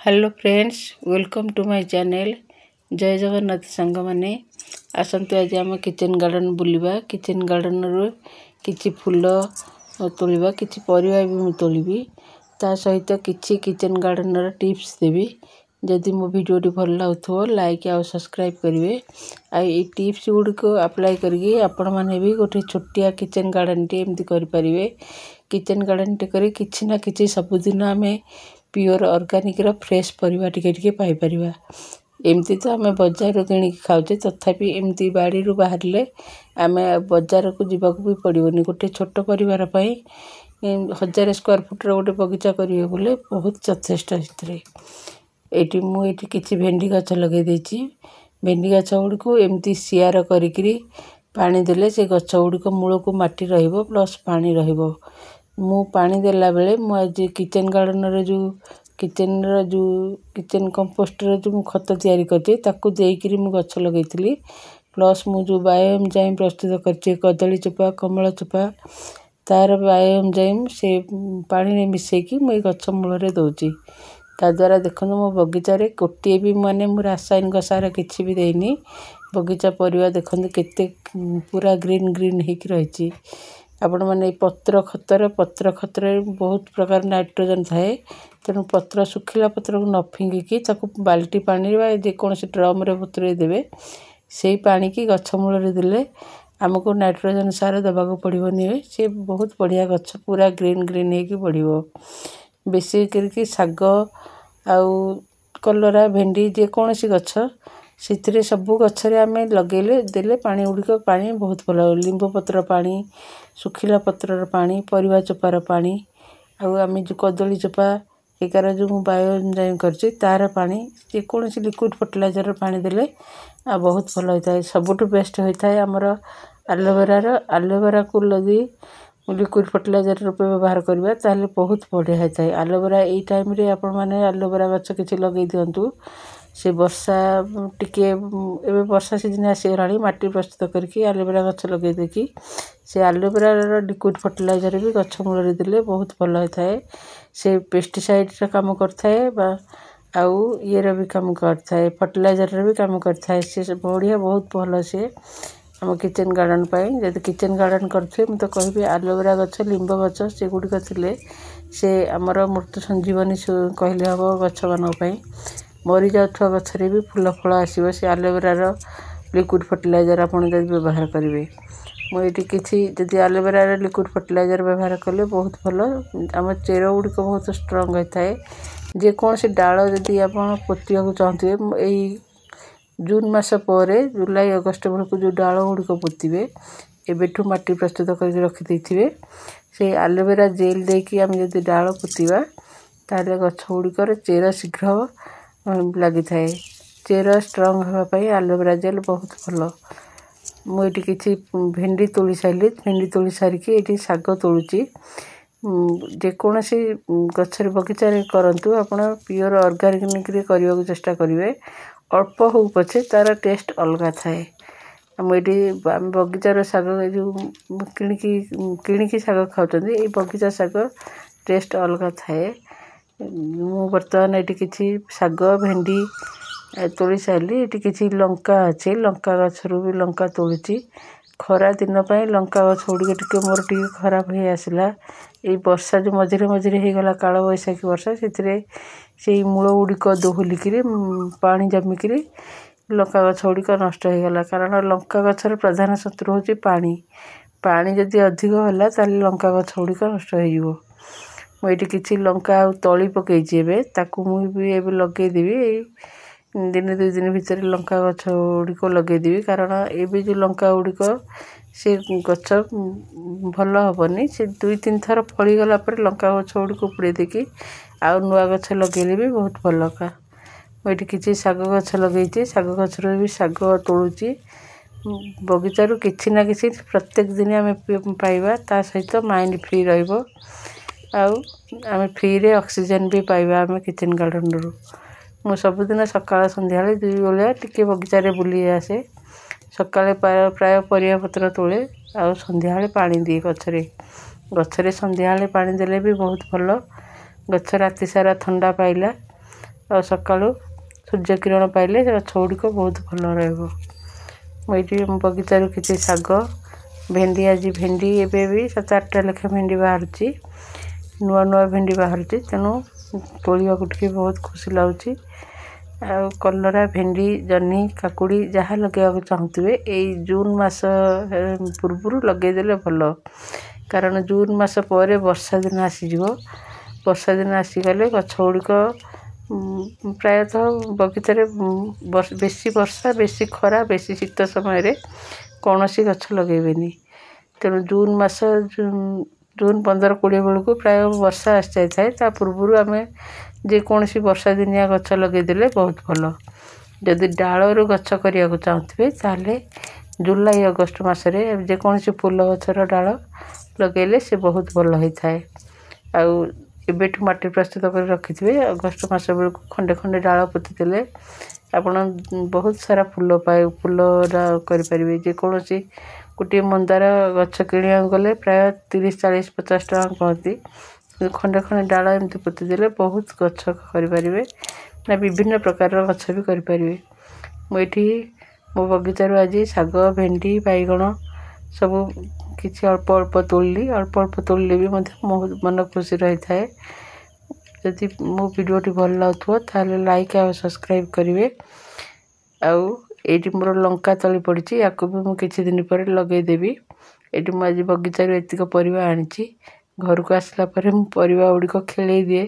Hello friends, welcome to my channel. जय जगन्नाथ सांग माने आसतु आज आम किचन गार्डन बुलवा। किचन गार्डन रो किछि फूल तोलिबा, किछि परिबा भी मु तोलिबी, ता सहित किछि किचन गार्डन रो टिप्स देबी। जदि मो वीडियो टी भल लागुथो लाइक आ सब्सक्राइब करिवे। आ ई टिप्स गुडी को अप्लाई करके आपण माने भी गोटे छोटिया किचन गार्डन टी एमती करि परिवे। किचन गार्डन टी करी किछि ना किछि सबुदिन आमे प्योर ऑर्गेनिक रो फ्रेश परिबा टिके टिके पाई परिबा। एमती तो आमे बाजार किणी खाउचे, तथापि एमती बाड़ी रु बाहरले आमे बाजार को जीवा को भी पड़िबोनी। गोटे छोट परिवार पई 1000 स्क्वायर फुट रो गोटे बगीचा करिवे बोले बहुत यथेष्ट। हितरे एटी मु एटी किछि भेंडी गछ लगे देछि। भेंडी गछ गुडी को एमती सियार करिकरी पानी देले से गछ गुडी को मूल को माटी रहिबो प्लस पानी रहिबो। मु पानी देला बेले मु आज किचन गार्डन रे जो किचन कंपोस्ट रे जो खत तैयारी करते ताकू देइकरी मु गछ लगेइतिली। प्लस मु जो बायो एंजाइम प्रस्तुत करचे कदली चोपा कमला चोपा तार बायो एंजाइम से पानी रे मिसै की मु गछ मूल रे दउची। ता द्वारा देखो मो बगीचा रे कोटिए भी माने मु रासायनिक सार किछि भी देइनी। बगीचा परिवा देखो केते पूरा ग्रीन ग्रीन हेकी रहिची। आपण माने पत्र खतर बहुत प्रकार नाइट्रोजन थाए, तेणु पत्र सुखिला पत्र को न फिंगिकी ताकू बाल्टी पानी बा जे कौन से ड्रम रे बतुरे देबे। सेई पानी की गछ मूल रे देले हमको नाइट्रोजन सार दबाको पड़िबोनी। से बहुत बढ़िया गछ पूरा ग्रीन ग्रीन हेकी बढ़िबो। बेसी करके साग आउ कलरा भेंडी जे कौन सी गछ सिथिरे सबु गछरे आमे लगेले देले पानी उडिक पानी बहुत भल। लिंबू पत्र पानी, सुखिला पत्रर पानी, परिवा चोपार पानी आउ आमे जो कदली चोपा एकार जो मु बायो एंजाइम करछि तार पानी जे कौन सी लिक्विड फर्टिलाइजर पानी देले बहुत भल होइताय। सबुटु बेस्ट होइताय हमर एलोवेरा को लदी लिक्विड फर्टिलाइजर रूपे व्यवहार करबा ताले बहुत बढ़िया होइताय। एलोवेरा एई टाइम रे आपण माने एलोवेरा गछ किछि लगेइ दियंतु। से वर्षा टिके एबे वर्षा सीजन आसी गलानी माटी प्रस्तुत करके एलोवेरा गछ लगे देखी से एलोवेरा रो लिक्विड फर्टिलाइजर भी गछ मूल रे देले बहुत भल होइताय। से पेस्टिसाइड रा काम करथाय बा आउ ये रो भी काम करथाय, फर्टिलाइजर रे भी काम करथाय। से बढ़िया बहुत भल से हम किचन गार्डन पाई। जदि किचन गार्डन करथे म तो कहबे एलोवेरा गछ लिंब गछ से गुडी थिले से हमर मृत्यु संजीवनी कहले हबो। गछ बनो पाई मरी जाउथवा गछरे भी फूल फल आसीबो। से एलोवेरा रो लिक्विड फर्टिलाइजर आपण जदि व्यवहार करिवे। मो एटी किछि जदि एलोवेरा रो लिक्विड फर्टिलाइजर व्यवहार कले बहुत भल। हम चेरो गुडी को बहुत स्ट्रांग होइताय। जे कौन से डाल जदि आपण पोतिया को चाहते एई जून मास परे जुलाई अगस्त बेलू जो डाल गुडी को पोतिबे एबेठू माटी प्रस्तुत करके रखि देथिबे। से एलोवेरा जेल देकी हम जदि डाल पोतिबा ताले गछ गुडी कर चेर शीघ्र लगी थाए। चेर स्ट्रांग होगा पाई एलोवेरा जेल बहुत भल। मु एटी किछि भेंडी तोली साइली, भेंडी तोली सारिकी एटी साग तोलुची। जे कौन सी गछरे बगीचा रे करंतु आपण प्योर ऑर्गेनिक रे करिवा को चेष्टा करिवे। अल्प हो पछे तार टेस्ट अलगा थाए। हम एटी बगीचा रो साग जो किणिकी साग खाउचंदी ए बगीचा साग टेस्ट अलगा थाए। मु वर्तमान एटी किछि साग भेंडी तोली साइली। एटी किछि लंका अछि, लंका गछरु भी लंका तोलुची। खरा दिन पई लंका गछ उडी टिके मोर टिके खराब हे आसिला। ए वर्षा जो मझिरे हे गला काल वैशाखी वर्षा सेथिरे सेई मूल उडी को दोहलिकिरी पानी जमिकिरी लंका गछ उडी को नष्ट हे गला। कारण लंका गछर प्रधान शत्रु होची पानी। पानी जदि अधिक होला ताले लंका गछ उडी को नष्ट हे जिवो। मु एटी किछि लंका तळी पकेइछि एबे ताकू मु भी एबे लगेइ देबी। दिन 2 दिन भीतर लंका गछ उडी को लगेइ देबी। कारण एबे जो लंका उडी को से गछ भल हबनी। से 2-3 थर फळी गला पर लंका गछ उडी को पुड़े देकी आ नुआ गछ लगेले भी बहुत भल का। मु एटी किछि साग गछ लगेइछि, साग गछ रो भी साग तोलुची। बगीचा रो किछि ना किछि प्रत्येक दिन हमें पाइबा, ता सहित माइंड फ्री रहइबो आउ आमे फ्री रे ऑक्सीजन भी पाइबा हमें किचन गार्डन रो। मु सबुदिन सकाळ संध्याळे 2 बेला टिके बगीचा रे बुली आसे। सकाळे प्राय परिया पत्र तोले आउ संध्याळे पानी दिए गछरे संध्याळे पानी देले भी बहुत भल। गछ राति सारा ठंडा पाइला ଆଉ ସକାଳୁ ସୂର୍ଯ୍ୟ କିରଣ ପାଇଲେ ଗଛ ଗୁଡ଼ିକ ବହୁତ ଭଲ ରହିବ। ମୁଁ ଏଇଠି ମୋ ବଗିଚାରୁ କିଛି ଶାଗ, ଭେଣ୍ଡି, ଆଜି ଭେଣ୍ଡି ଏବେ ବି 7-8ଟା ଲେଖାଏଁ ଭେଣ୍ଡି ବାହାରୁଛି, ନୂଆ ନୂଆ ଭେଣ୍ଡି ବାହାରୁଛି, ତେଣୁ ତୋଳିବାକୁ ଟିକେ ବହୁତ ଖୁସି ଲାଗୁଛି। ଆଉ କଲରା, ଭେଣ୍ଡି, ଜହ୍ନି, କାକୁଡ଼ି ଯାହା ଲଗାଇବାକୁ ଚାହୁଁଥିବେ ଏଇ ଜୁନ୍ ମାସ ପୂର୍ବରୁ ଲଗାଇଦେଲେ ଭଲ, କାରଣ ଜୁନ୍ ମାସ ପରେ ବର୍ଷା ଦିନ ଆସିଯିବ। ବର୍ଷା ଦିନ ଆସିଗଲେ ଗଛ ଗୁଡ଼ିକ ପ୍ରାୟତଃ ବଗିଚାରେ ବେଶୀ ବର୍ଷା, ବେଶୀ ଖରା, ବେଶୀ ଶୀତ ସମୟରେ କୌଣସି ଗଛ ଲଗାଇବେନି। ତେଣୁ ଜୁନ୍ ମାସ ଜୁନ୍ 15-20 ବେଳକୁ ପ୍ରାୟ ବର୍ଷା ଆସିଯାଇଥାଏ। ତା ପୂର୍ବରୁ ଆମେ ଯେକୌଣସି ବର୍ଷା ଦିନିଆ ଗଛ ଲଗାଇଦେଲେ ବହୁତ ଭଲ। ଯଦି ଡାଳରୁ ଗଛ କରିବାକୁ ଚାହୁଁଥିବେ ତାହେଲେ ଜୁଲାଇ ଅଗଷ୍ଟ ମାସରେ ଯେକୌଣସି ଫୁଲ ଗଛର ଡାଳ ଲଗାଇଲେ ସେ ବହୁତ ଭଲ ହୋଇଥାଏ। ଆଉ ଏବେଠୁ ମାଟି ପ୍ରସ୍ତୁତ କରି ରଖିଥିବେ, ଅଗଷ୍ଟ ମାସ ବେଳକୁ ଖଣ୍ଡେ ଖଣ୍ଡେ ଡାଳ ପୋତିଦେଲେ ଆପଣ ବହୁତ ସାରା ଫୁଲ କରିପାରିବେ। ଯେକୌଣସି ଗୋଟିଏ ମନ୍ଦାର ଗଛ କିଣିବାକୁ ଗଲେ ପ୍ରାୟ 30, 40, 50 ଟଙ୍କା କୁହନ୍ତି, ଖଣ୍ଡେ ଖଣ୍ଡେ ଡାଳ ଏମିତି ପୋତିଦେଲେ ବହୁତ ଗଛ କରିପାରିବେ, ନା ବିଭିନ୍ନ ପ୍ରକାରର ଗଛ ବି କରିପାରିବେ। ମୁଁ ଏଠି ମୋ ବଗିଚାରୁ ଆଜି ଶାଗ, ଭେଣ୍ଡି, ବାଇଗଣ ସବୁ କିଛି ଅଳ୍ପ ଅଳ୍ପ ତୋଳିଲି। ଅଳ୍ପ ଅଳ୍ପ ତୋଳିଲେ ବି ମଧ୍ୟ ମୋ ମନ ଖୁସି ରହିଥାଏ। ଯଦି ମୋ ଭିଡ଼ିଓଟି ଭଲ ଲାଗୁଥିବ ତାହେଲେ ଲାଇକ୍ ଆଉ ସବସ୍କ୍ରାଇବ୍ କରିବେ। ଆଉ ଏଇଠି ମୋର ଲଙ୍କା ତଳି ପଡ଼ିଛି, ୟାକୁ ବି ମୁଁ କିଛି ଦିନ ପରେ ଲଗାଇଦେବି। ଏଇଠି ମୁଁ ଆଜି ବଗିଚାରୁ ଏତିକ ପରିବା ଆଣିଛି। ଘରକୁ ଆସିଲା ପରେ ମୁଁ ପରିବା ଗୁଡ଼ିକ ଖେଳେଇ ଦିଏ,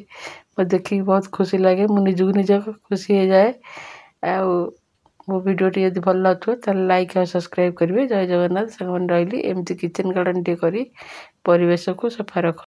ମୋତେ ଦେଖିକି ବହୁତ ଖୁସି ଲାଗେ, ମୁଁ ନିଜକୁ ନିଜ ଖୁସି ହେଇଯାଏ। ଆଉ ମୋ ଭିଡ଼ିଓଟି ଯଦି ଭଲ ଲାଗୁଥିବ ତାହେଲେ ଲାଇକ୍ ଆଉ ସବସ୍କ୍ରାଇବ୍ କରିବେ। ଜୟ ଜଗନ୍ନାଥ। ସାଙ୍ଗମାନେ ରହିଲି। ଏମିତି କିଚେନ୍ ଗାର୍ଡ଼େନ୍ ଟିକେ କରି ପରିବେଶକୁ ସଫା ରଖ।